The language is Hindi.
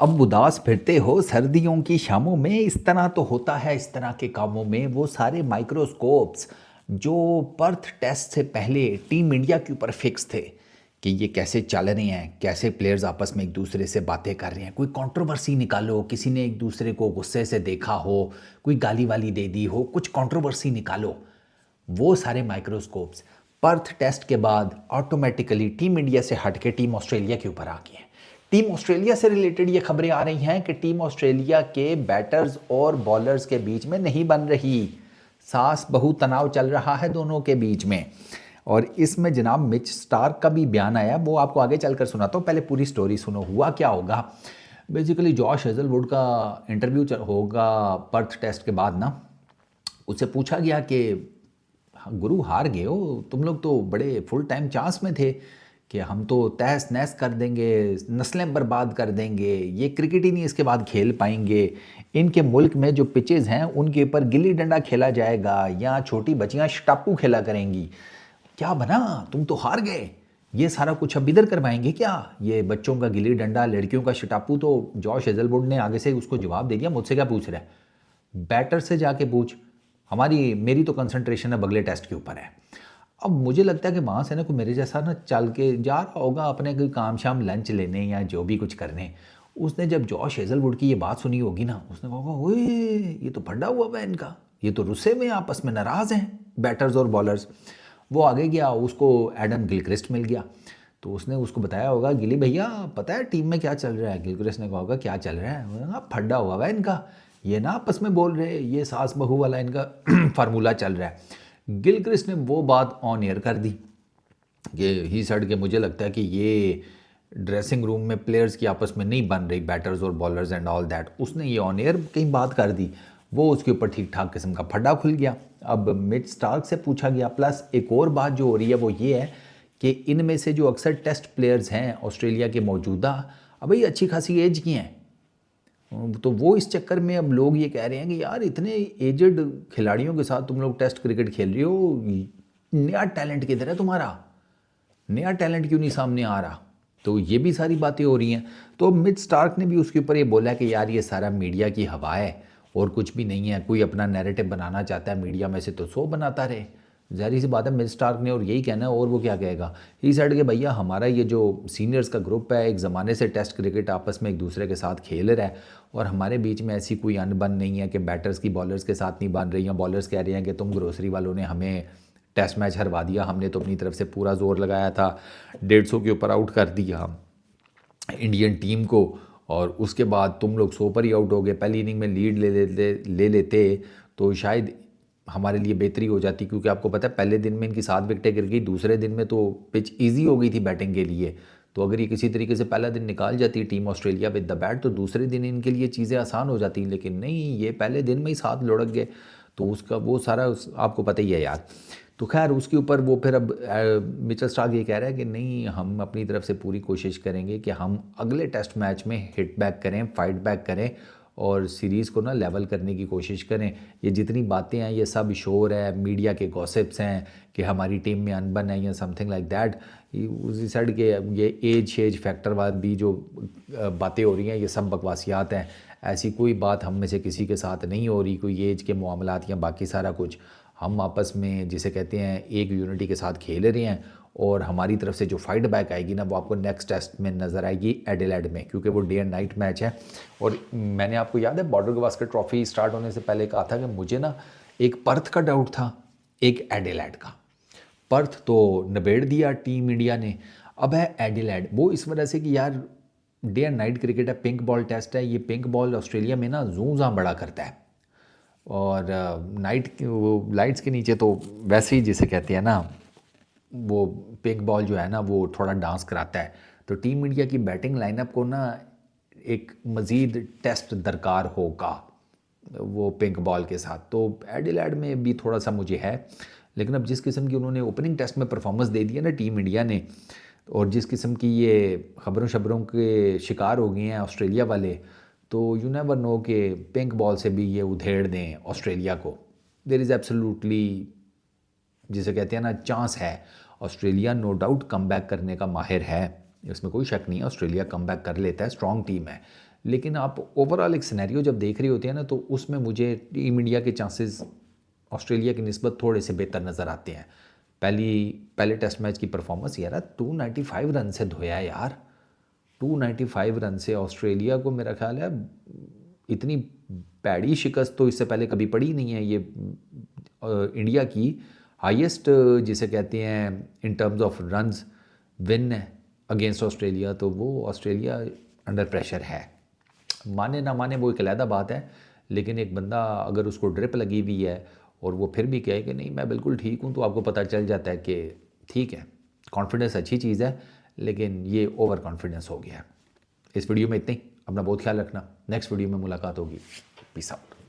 अब उदास फिरते हो सर्दियों की शामों में, इस तरह तो होता है इस तरह के कामों में। वो सारे माइक्रोस्कोप्स जो पर्थ टेस्ट से पहले टीम इंडिया के ऊपर फिक्स थे कि ये कैसे चल रहे हैं, कैसे प्लेयर्स आपस में एक दूसरे से बातें कर रहे हैं, कोई कंट्रोवर्सी निकालो, किसी ने एक दूसरे को गुस्से से देखा हो, कोई गाली वाली दे दी हो, कुछ कंट्रोवर्सी निकालो। वो सारे माइक्रोस्कोप्स पर्थ टेस्ट के बाद ऑटोमेटिकली टीम इंडिया से हट के टीम ऑस्ट्रेलिया के ऊपर आ गए हैं। टीम ऑस्ट्रेलिया से रिलेटेड ये खबरें आ रही हैं कि टीम ऑस्ट्रेलिया के बैटर्स और बॉलर्स के बीच में नहीं बन रही, सास बहू तनाव चल रहा है दोनों के बीच में। और इसमें जनाब मिच स्टार्क का भी बयान आया, वो आपको आगे चलकर सुनाता हूँ, पहले पूरी स्टोरी सुनो। हुआ क्या होगा, बेसिकली जॉश हेजलवुड का इंटरव्यू होगा पर्थ टेस्ट के बाद ना। उससे पूछा गया कि गुरु हार गए हो, तुम लोग तो बड़े फुल टाइम चांस में थे कि हम तो तहस नहस कर देंगे, नस्लें बर्बाद कर देंगे, ये क्रिकेट ही नहीं इसके बाद खेल पाएंगे, इनके मुल्क में जो पिचेस हैं उनके ऊपर गिल्ली डंडा खेला जाएगा या छोटी बच्चियां स्टापू खेला करेंगी। क्या बना, तुम तो हार गए, ये सारा कुछ अब इधर करवाएंगे क्या, ये बच्चों का गिल्ली डंडा, लड़कियों का स्टापू। तो जॉश हेजलवुड ने आगे से उसको जवाब दे दिया, मुझसे क्या पूछ रहा है, बैटर से जाके पूछ, हमारी मेरी तो कंसंट्रेशन अब अगले टेस्ट के ऊपर है। अब मुझे लगता है कि वहाँ से ना कोई मेरे जैसा ना चल के जा रहा होगा अपने कोई काम शाम लंच लेने या जो भी कुछ करने, उसने जब जॉश हेजलवुड की ये बात सुनी होगी ना, उसने कहा ओए ये तो फटा हुआ है इनका, ये तो रुस्से में आपस में नाराज़ हैं बैटर्स और बॉलर्स। वो आगे गया, उसको एडम गिलक्रिस्ट मिल गया, तो उसने उसको बताया होगा, गिली भैया पता है टीम में क्या चल रहा है। गिलक्रिस्ट ने कहा होगा क्या चल रहा है, उन्होंने कहा फड्डा हुआ है इनका, ये ना आपस में बोल रहे, ये सास बहू वाला इनका फार्मूला चल रहा है। गिलक्रिस्ट ने वो बात ऑन एयर कर दी कि ही सड़ के मुझे लगता है कि ये ड्रेसिंग रूम में प्लेयर्स की आपस में नहीं बन रही, बैटर्स और बॉलर्स एंड ऑल दैट, उसने ये ऑन एयर कहीं बात कर दी। वो उसके ऊपर ठीक ठाक किस्म का फड्डा खुल गया। अब मिच स्टार्क से पूछा गया, प्लस एक और बात जो हो रही है वो ये है कि इनमें से जो अक्सर टेस्ट प्लेयर्स हैं ऑस्ट्रेलिया के मौजूदा, अब भाई अच्छी खासी एज की हैं, तो वो इस चक्कर में अब लोग ये कह रहे हैं कि यार इतने एजड खिलाड़ियों के साथ तुम लोग टेस्ट क्रिकेट खेल रहे हो, नया टैलेंट किधर है तुम्हारा, नया टैलेंट क्यों नहीं सामने आ रहा। तो ये भी सारी बातें हो रही हैं। तो मिच स्टार्क ने भी उसके ऊपर ये बोला कि यार ये सारा मीडिया की हवा है और कुछ भी नहीं है, कोई अपना नैरेटिव बनाना चाहता है मीडिया में से तो 100 बनाता रहे, ज़ाहिर सी बात है मिच स्टार्क ने और यही कहना है, और वो क्या कहेगा। ही साइड के भैया हमारा ये जो सीनियर्स का ग्रुप है एक ज़माने से टेस्ट क्रिकेट आपस में एक दूसरे के साथ खेल रहा है और हमारे बीच में ऐसी कोई अनबन नहीं है कि बैटर्स की बॉलर्स के साथ नहीं बन रही हैं, बॉलर्स कह रहे हैं कि तुम ग्रोसरी वालों ने हमें टेस्ट मैच हरवा दिया, हमने तो अपनी तरफ से पूरा जोर लगाया था, 150 के ऊपर आउट कर दिया इंडियन टीम को, और उसके बाद तुम लोग 100 पर ही आउट हो गए, पहली इनिंग में लीड ले लेते तो शायद हमारे लिए बेहतरी हो जाती, क्योंकि आपको पता है पहले दिन में इनकी 7 विकेटें गिर गई, दूसरे दिन में तो पिच ईजी हो गई थी बैटिंग के लिए। तो अगर ये किसी तरीके से पहला दिन निकाल जाती team Australia with the bat तो दूसरे दिन इनके लिए चीज़ें आसान हो जाती, लेकिन नहीं, ये पहले दिन में ही 7 लुढ़क गए। तो उसका वो सारा आपको पता ही है यार। तो खैर उसके ऊपर वो फिर अब मिचेल स्टार्क ये कह रहा है कि नहीं, हम अपनी तरफ से पूरी कोशिश करेंगे कि हम अगले टेस्ट मैच में हिट बैक करें, फाइट बैक करें और सीरीज़ को ना लेवल करने की कोशिश करें। ये जितनी बातें हैं ये सब शोर है, मीडिया के गॉसिप्स हैं कि हमारी टीम में अनबन है या समथिंग लाइक दैट। उसी साइड के ये एज फैक्टर वाली भी जो बातें हो रही हैं ये सब बकवासियात हैं, ऐसी कोई बात हम में से किसी के साथ नहीं हो रही, कोई एज के मामलात या बाकी सारा कुछ। हम आपस में जिसे कहते हैं एक यूनिटी के साथ खेल रहे हैं और हमारी तरफ से जो फाइट बैक आएगी ना वो आपको नेक्स्ट टेस्ट में नज़र आएगी एडिलेड में, क्योंकि वो डे एंड नाइट मैच है। और मैंने आपको याद है बॉर्डर गवास्कर ट्रॉफी स्टार्ट होने से पहले कहा था कि मुझे ना एक पर्थ का डाउट था, एक एडिलेड का। पर्थ तो निबेड़ दिया टीम इंडिया ने, अब है एडिलेड, वो इस वजह से कि यार डे एंड नाइट क्रिकेट है, पिंक बॉल टेस्ट है, ये पिंक बॉल ऑस्ट्रेलिया में ना जू जहाँ बड़ा करता है और नाइट वो लाइट्स के नीचे तो वैसे ही जिसे कहते हैं ना वो पिंक बॉल जो है ना वो थोड़ा डांस कराता है। तो टीम इंडिया की बैटिंग लाइनअप को ना एक मज़ीद टेस्ट दरकार होगा वो पिंक बॉल के साथ। तो एडिलेड में भी थोड़ा सा मुझे है, लेकिन अब जिस किस्म की उन्होंने ओपनिंग टेस्ट में परफॉर्मेंस दे दी है ना टीम इंडिया ने, और जिस किस्म की ये खबरों शबरों के शिकार हो गए हैं ऑस्ट्रेलिया वाले, तो यू नेवर नो कि पिंक बॉल से भी ये उधेड़ दें ऑस्ट्रेलिया को। देयर इज़ एब्सोल्युटली जिसे कहते हैं ना चांस है, Australia no doubt come back करने का माहिर है, इसमें कोई शक नहीं है, ऑस्ट्रेलिया कम बैक कर लेता है, स्ट्रॉन्ग टीम है। लेकिन आप ओवरऑल एक सिनेरियो जब देख रहे होते हैं ना, तो उसमें मुझे टीम इंडिया के चांसेस ऑस्ट्रेलिया की निस्बत थोड़े से बेहतर नज़र आते हैं। पहले टेस्ट मैच की परफॉर्मेंस यार 295 रन से धोया यार, 295 रन से ऑस्ट्रेलिया को मेरा ख्याल है इतनी पैड़ी शिकस्त तो इससे पहले कभी पड़ी नहीं है। ये इंडिया की हाईएस्ट जिसे कहते हैं in terms of runs win है अगेंस्ट ऑस्ट्रेलिया। तो वो ऑस्ट्रेलिया अंडर प्रेशर है, माने ना माने वो एक अलहदा बात है, लेकिन एक बंदा अगर उसको ड्रिप लगी हुई है और वो फिर भी कहे कि नहीं मैं बिल्कुल ठीक हूँ, तो आपको पता चल जाता है कि ठीक है, कॉन्फिडेंस अच्छी चीज़ है लेकिन ये ओवर कॉन्फिडेंस हो गया है। इस वीडियो में इतना ही, अपना बहुत ख्याल रखना, नेक्स्ट वीडियो में मुलाकात होगी, पीस आउट।